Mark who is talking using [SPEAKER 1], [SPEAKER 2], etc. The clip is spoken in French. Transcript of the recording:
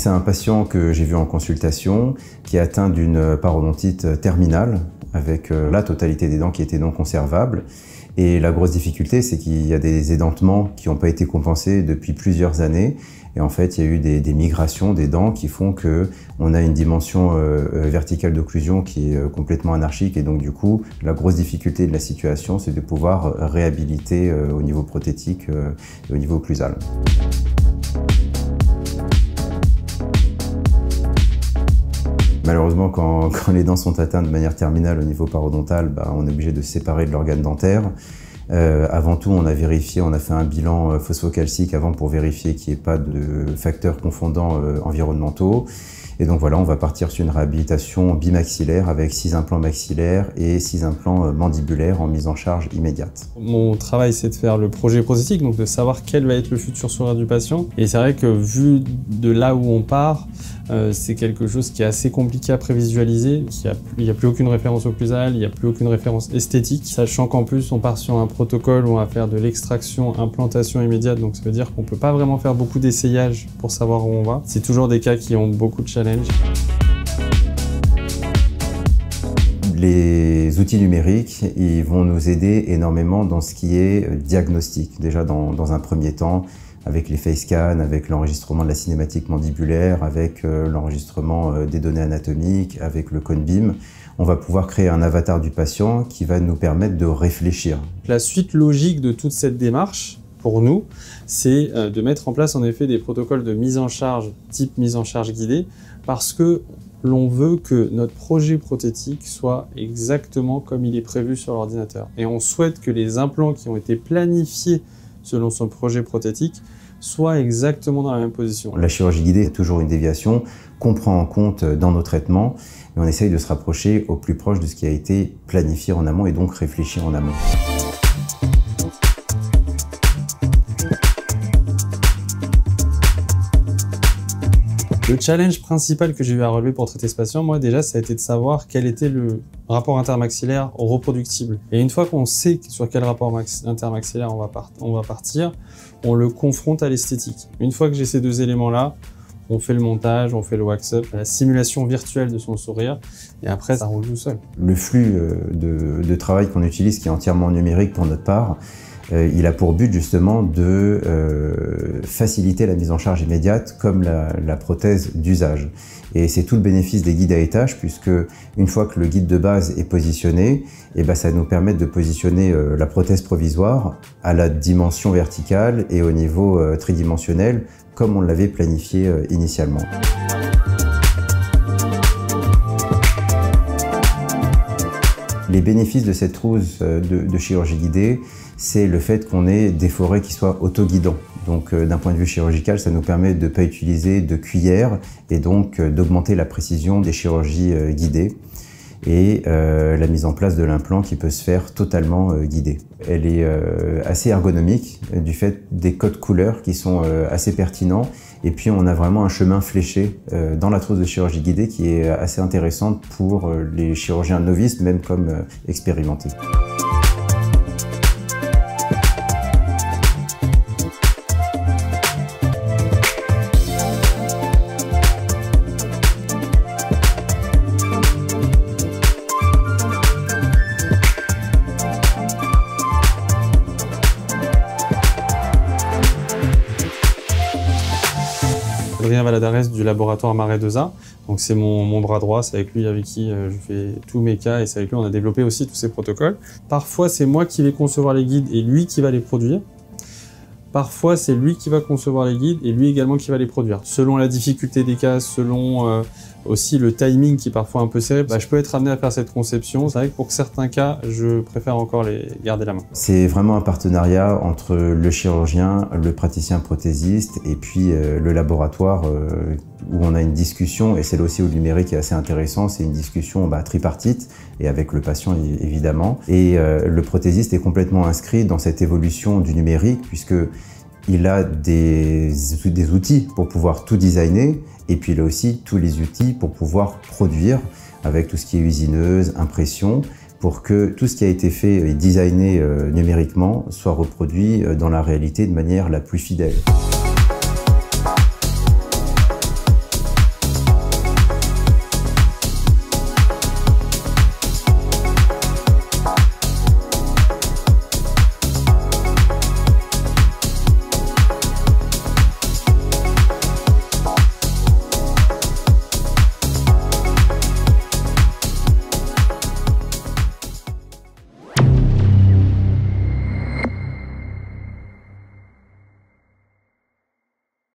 [SPEAKER 1] C'est un patient que j'ai vu en consultation qui est atteint d'une parodontite terminale avec la totalité des dents qui étaient non conservables. Et la grosse difficulté, c'est qu'il y a des édentements qui n'ont pas été compensés depuis plusieurs années. Et en fait, il y a eu des migrations des dents qui font qu'on a une dimension verticale d'occlusion qui est complètement anarchique. Et donc, du coup, la grosse difficulté de la situation, c'est de pouvoir réhabiliter au niveau prothétique et au niveau occlusal. Malheureusement, quand les dents sont atteintes de manière terminale au niveau parodontal, on est obligé de se séparer de l'organe dentaire. Avant tout, on a fait un bilan phosphocalcique avant pour vérifier qu'il n'y ait pas de facteurs confondants environnementaux. Et donc voilà, on va partir sur une réhabilitation bimaxillaire avec 6 implants maxillaires et 6 implants mandibulaires en mise en charge immédiate.
[SPEAKER 2] Mon travail, c'est de faire le projet prothétique, donc de savoir quel va être le futur sourire du patient. Et c'est vrai que vu de là où on part, c'est quelque chose qui est assez compliqué à prévisualiser. Il n'y a plus aucune référence occlusale, il n'y a plus aucune référence esthétique. Sachant qu'en plus, on part sur un protocole où on va faire de l'extraction, implantation immédiate. Donc ça veut dire qu'on ne peut pas vraiment faire beaucoup d'essayages pour savoir où on va. C'est toujours des cas qui ont beaucoup de challenges.
[SPEAKER 1] Les outils numériques, ils vont nous aider énormément dans ce qui est diagnostic. Déjà dans un premier temps, avec les face scans, avec l'enregistrement de la cinématique mandibulaire, avec l'enregistrement des données anatomiques, avec le cone beam, on va pouvoir créer un avatar du patient qui va nous permettre de réfléchir.
[SPEAKER 2] La suite logique de toute cette démarche, pour nous, c'est de mettre en place en effet des protocoles de mise en charge, type mise en charge guidée, parce que l'on veut que notre projet prothétique soit exactement comme il est prévu sur l'ordinateur. Et on souhaite que les implants qui ont été planifiés selon son projet prothétique soient exactement dans la même position.
[SPEAKER 1] La chirurgie guidée est toujours une déviation qu'on prend en compte dans nos traitements, et on essaye de se rapprocher au plus proche de ce qui a été planifié en amont et donc réfléchi en amont.
[SPEAKER 2] Le challenge principal que j'ai eu à relever pour traiter ce patient, moi déjà, ça a été de savoir quel était le rapport intermaxillaire reproductible. Et une fois qu'on sait sur quel rapport intermaxillaire on va partir, on le confronte à l'esthétique. Une fois que j'ai ces deux éléments-là, on fait le montage, on fait le wax-up, la simulation virtuelle de son sourire, et après ça roule tout seul.
[SPEAKER 1] Le flux de travail qu'on utilise, qui est entièrement numérique pour notre part, il a pour but justement de faciliter la mise en charge immédiate comme la prothèse d'usage. Et c'est tout le bénéfice des guides à étages, puisque une fois que le guide de base est positionné, ça nous permet de positionner la prothèse provisoire à la dimension verticale et au niveau tridimensionnel, comme on l'avait planifié initialement. Les bénéfices de cette trousse de chirurgie guidée, c'est le fait qu'on ait des forêts qui soient autoguidants. Donc d'un point de vue chirurgical, ça nous permet de ne pas utiliser de cuillère et donc d'augmenter la précision des chirurgies guidées et la mise en place de l'implant qui peut se faire totalement guidée. Elle est assez ergonomique du fait des codes couleurs qui sont assez pertinents, et puis on a vraiment un chemin fléché dans la trousse de chirurgie guidée qui est assez intéressante pour les chirurgiens novices, même comme expérimentés.
[SPEAKER 2] Adrien Valadares du laboratoire Marais 2A, donc c'est mon bras droit, c'est avec lui avec qui je fais tous mes cas, et c'est avec lui on a développé aussi tous ces protocoles. Parfois c'est moi qui vais concevoir les guides et lui qui va les produire. Parfois c'est lui qui va concevoir les guides et lui également qui va les produire. Selon la difficulté des cas, selon aussi le timing qui est parfois un peu serré, je peux être amené à faire cette conception. C'est vrai que pour certains cas, je préfère encore les garder la main.
[SPEAKER 1] C'est vraiment un partenariat entre le chirurgien, le praticien prothésiste et puis le laboratoire où on a une discussion, et c'est là aussi où le numérique est assez intéressant, c'est une discussion tripartite et avec le patient évidemment. Et le prothésiste est complètement inscrit dans cette évolution du numérique puisque il a des outils pour pouvoir tout designer, et puis il a aussi tous les outils pour pouvoir produire avec tout ce qui est usineuse, impression, pour que tout ce qui a été fait et designé numériquement soit reproduit dans la réalité de manière la plus fidèle.